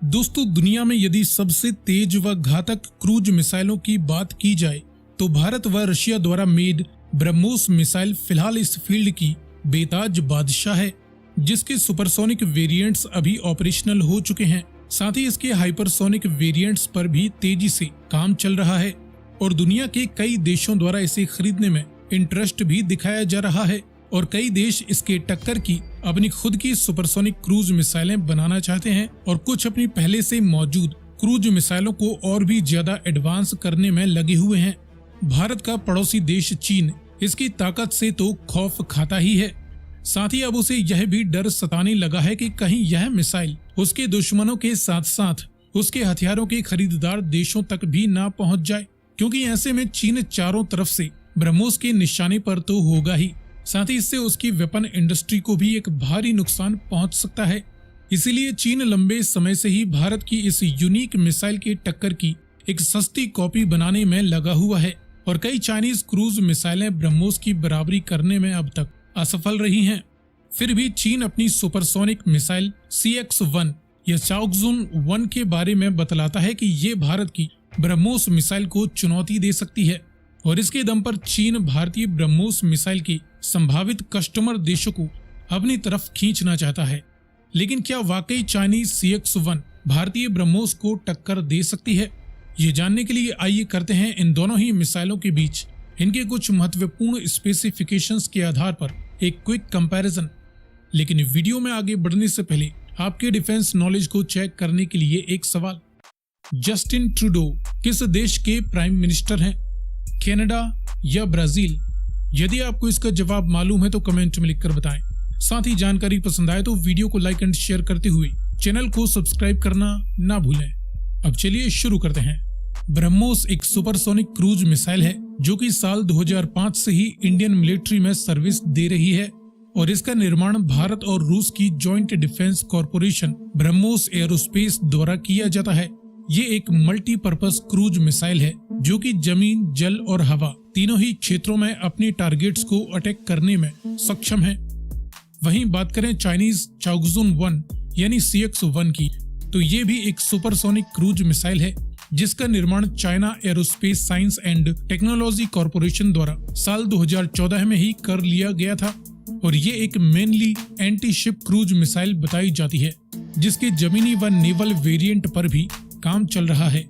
दोस्तों, दुनिया में यदि सबसे तेज व घातक क्रूज मिसाइलों की बात की जाए तो भारत व रशिया द्वारा मेड ब्रह्मोस मिसाइल फिलहाल इस फील्ड की बेताज बादशाह है, जिसके सुपरसोनिक वेरिएंट्स अभी ऑपरेशनल हो चुके हैं। साथ ही इसके हाइपरसोनिक वेरिएंट्स पर भी तेजी से काम चल रहा है और दुनिया के कई देशों द्वारा इसे खरीदने में इंटरेस्ट भी दिखाया जा रहा है और कई देश इसके टक्कर की अपनी खुद की सुपरसोनिक क्रूज मिसाइलें बनाना चाहते हैं और कुछ अपनी पहले से मौजूद क्रूज मिसाइलों को और भी ज्यादा एडवांस करने में लगे हुए हैं। भारत का पड़ोसी देश चीन इसकी ताकत से तो खौफ खाता ही है, साथ ही अब उसे यह भी डर सताने लगा है कि कहीं यह मिसाइल उसके दुश्मनों के साथ साथ उसके हथियारों के खरीदार देशों तक भी ना पहुंच जाए, क्योंकि ऐसे में चीन चारों तरफ से ब्रह्मोस के निशाने पर तो होगा ही, साथ ही इससे उसकी वेपन इंडस्ट्री को भी एक भारी नुकसान पहुंच सकता है। इसीलिए चीन लंबे समय से ही भारत की इस यूनिक मिसाइल के टक्कर की एक सस्ती कॉपी बनाने में लगा हुआ है और कई चाइनीज क्रूज मिसाइलें ब्रह्मोस की बराबरी करने में अब तक असफल रही हैं। फिर भी चीन अपनी सुपरसोनिक मिसाइल CX-1 या चाओगजुन-1 के बारे में बतलाता है कि ये भारत की ब्रह्मोस मिसाइल को चुनौती दे सकती है और इसके दम पर चीन भारतीय ब्रह्मोस मिसाइल के संभावित कस्टमर देशों को अपनी तरफ खींचना चाहता है। लेकिन क्या वाकई चाइनीज CX-1 भारतीय ब्रह्मोस को टक्कर दे सकती है? ये जानने के लिए आइए करते हैं इन दोनों ही मिसाइलों के बीच इनके कुछ महत्वपूर्ण स्पेसिफिकेशंस के आधार पर एक क्विक कंपैरिजन। लेकिन वीडियो में आगे बढ़ने से पहले आपके डिफेंस नॉलेज को चेक करने के लिए एक सवाल। जस्टिन ट्रूडो किस देश के प्राइम मिनिस्टर हैं? कनाडा या ब्राजील? यदि आपको इसका जवाब मालूम है तो कमेंट में लिखकर बताएं। साथ ही जानकारी पसंद आए तो वीडियो को लाइक एंड शेयर करते हुए चैनल को सब्सक्राइब करना ना भूलें। अब चलिए शुरू करते हैं। ब्रह्मोस एक सुपरसोनिक क्रूज मिसाइल है जो कि साल 2005 से ही इंडियन मिलिट्री में सर्विस दे रही है और इसका निर्माण भारत और रूस की joint defence corporation BrahMos aerospace द्वारा किया जाता है। ये एक मल्टीपर्पज क्रूज मिसाइल है जो कि जमीन, जल और हवा तीनों ही क्षेत्रों में अपनी टारगेट्स को अटैक करने में सक्षम है। वहीं बात करें चाइनीज चाओगजुन-1 यानी CX-1 की, तो ये भी एक सुपरसोनिक क्रूज मिसाइल है जिसका निर्माण China aerospace science and technology corporation द्वारा साल 2014 में ही कर लिया गया था और ये एक mainly anti ship cruise missile बताई जाती है जिसके जमीनी व नेवल वेरिएंट पर भी काम चल रहा है।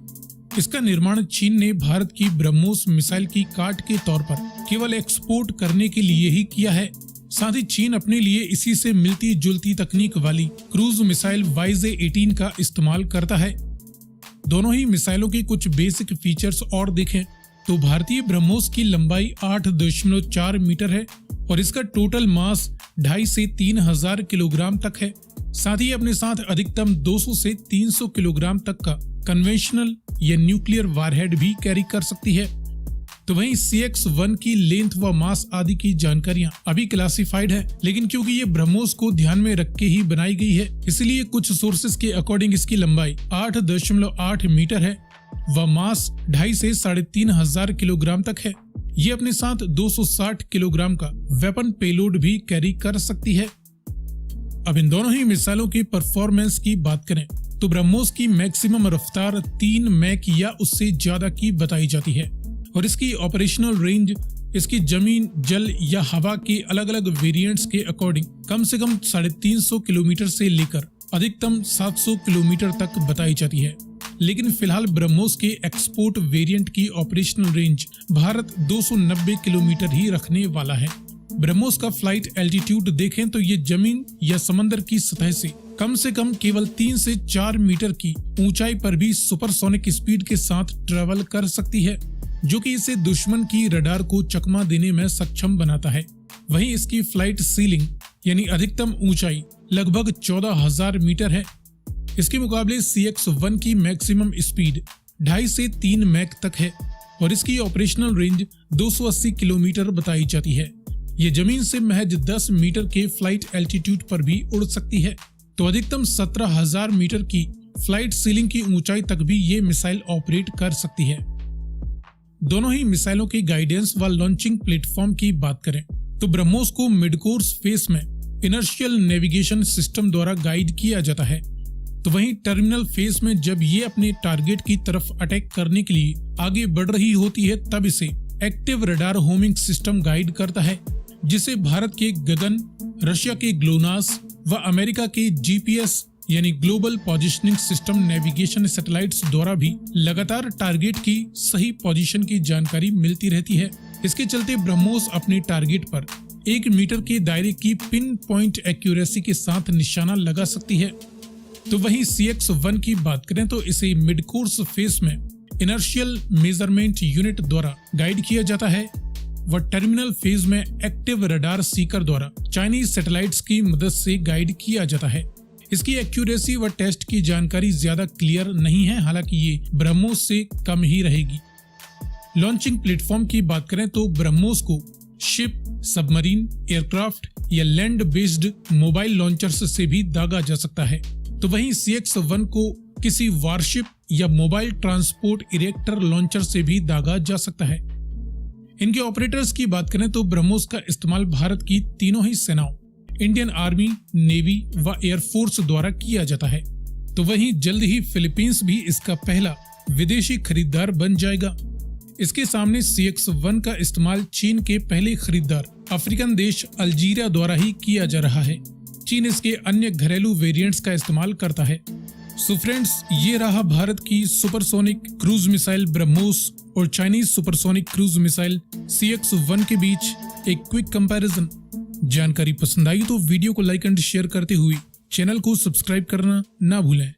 इसका निर्माण चीन ने भारत की ब्रह्मोस मिसाइल की काट के तौर पर केवल एक्सपोर्ट करने के लिए ही किया है। साथ ही चीन अपने लिए इसी से मिलती जुलती तकनीक वाली क्रूज मिसाइल YJ-18 का इस्तेमाल करता है। दोनों ही मिसाइलों के कुछ बेसिक फीचर्स और देखें तो भारतीय ब्रह्मोस की लंबाई 8.4 मीटर है और इसका टोटल मास 2.5 से 3,000 किलोग्राम तक है। साथ ही अपने साथ अधिकतम 200 से 300 किलोग्राम तक का कन्वेंशनल या न्यूक्लियर वारहेड भी कैरी कर सकती है। तो वहीं CX-1 की लेंथ व मास आदि की जानकारियां अभी क्लासिफाइड है, लेकिन क्योंकि ये ब्रह्मोस को ध्यान में रख के ही बनाई गई है इसलिए कुछ सोर्सेस के अकॉर्डिंग इसकी लंबाई 8.8 मीटर है व मास 2.5 से 3,500 किलोग्राम तक है। ये अपने साथ 260 किलोग्राम का वेपन पेलोड भी कैरी कर सकती है। अब इन दोनों ही मिसाइलों की परफॉर्मेंस की बात करें तो ब्रह्मोस की मैक्सिमम रफ्तार 3 मैक या उससे ज्यादा की बताई जाती है और इसकी ऑपरेशनल रेंज इसकी जमीन, जल या हवा के अलग अलग वेरिएंट्स के अकॉर्डिंग कम से कम 350 किलोमीटर से लेकर अधिकतम 700 किलोमीटर तक बताई जाती है। लेकिन फिलहाल ब्रह्मोस के एक्सपोर्ट वेरिएंट की ऑपरेशनल रेंज भारत 290 किलोमीटर ही रखने वाला है। ब्रह्मोस का फ्लाइट एल्टीट्यूड देखें तो ये जमीन या समंदर की सतह से कम केवल 3 से 4 मीटर की ऊंचाई पर भी सुपरसोनिक स्पीड के साथ ट्रेवल कर सकती है, जो कि इसे दुश्मन की रडार को चकमा देने में सक्षम बनाता है। वहीं इसकी फ्लाइट सीलिंग यानी अधिकतम ऊंचाई लगभग 14,000 मीटर है। इसके मुकाबले CX-1 की मैक्सिमम स्पीड 2.5 से 3 मैक तक है और इसकी ऑपरेशनल रेंज 280 किलोमीटर बताई जाती है। ये जमीन से महज 10 मीटर के फ्लाइट एल्टीट्यूड पर भी उड़ सकती है, तो अधिकतम 17,000 मीटर की फ्लाइट सीलिंग की ऊंचाई तक भी ये मिसाइल ऑपरेट कर सकती है। दोनों ही मिसाइलों के गाइडेंस व लॉन्चिंग प्लेटफॉर्म की बात करें तो ब्रह्मोस को मिड कोर्स फेस में इनर्शियल नेविगेशन सिस्टम द्वारा गाइड किया जाता है तो वहीं टर्मिनल फेज में जब ये अपने टारगेट की तरफ अटैक करने के लिए आगे बढ़ रही होती है तब इसे active radar homing system guide करता है, जिसे भारत के गगन, रशिया के ग्लोनास व अमेरिका के जीपीएस यानी global positioning system navigation satellites द्वारा भी लगातार टारगेट की सही पोजीशन की जानकारी मिलती रहती है। इसके चलते ब्रह्मोस अपने टारगेट पर 1 मीटर के दायरे की पिन पॉइंट एक्यूरेसी के साथ निशाना लगा सकती है। तो वहीं CX-1 की बात करें तो इसे मिड कोर्स फेज में इनर्शियल मेजरमेंट यूनिट द्वारा गाइड किया जाता है व टर्मिनल फेज में एक्टिव रडार सीकर द्वारा चाइनीज सैटेलाइट्स की मदद से गाइड किया जाता है। इसकी एक्यूरेसी व टेस्ट की जानकारी ज्यादा क्लियर नहीं है, हालांकि ये ब्रह्मोस से कम ही रहेगी। लॉन्चिंग प्लेटफॉर्म की बात करें तो ब्रह्मोस को शिप, सबमरीन, एयरक्राफ्ट या लैंड बेस्ड मोबाइल लॉन्चर्स से भी दागा जा सकता है। तो वहीं CX-1 को किसी वारशिप या मोबाइल ट्रांसपोर्ट इरेक्टर लॉन्चर से भी दागा जा सकता है। इनके ऑपरेटर्स की बात करें तो ब्रह्मोस का इस्तेमाल भारत की तीनों ही सेनाओं, इंडियन आर्मी, नेवी व एयरफोर्स द्वारा किया जाता है। तो वहीं जल्द ही फिलीपींस भी इसका पहला विदेशी खरीदार बन जाएगा। इसके सामने CX-1 का इस्तेमाल चीन के पहले खरीदार अफ्रीकन देश अल्जीरिया द्वारा ही किया जा रहा है। चीन इसके अन्य घरेलू वेरिएंट्स का इस्तेमाल करता है। सो फ्रेंड्स, ये रहा भारत की सुपरसोनिक क्रूज मिसाइल ब्रह्मोस और Chinese supersonic cruise missile CX-1 के बीच एक क्विक कंपैरिजन। जानकारी पसंद आई तो वीडियो को लाइक एंड शेयर करते हुए चैनल को सब्सक्राइब करना ना भूलें।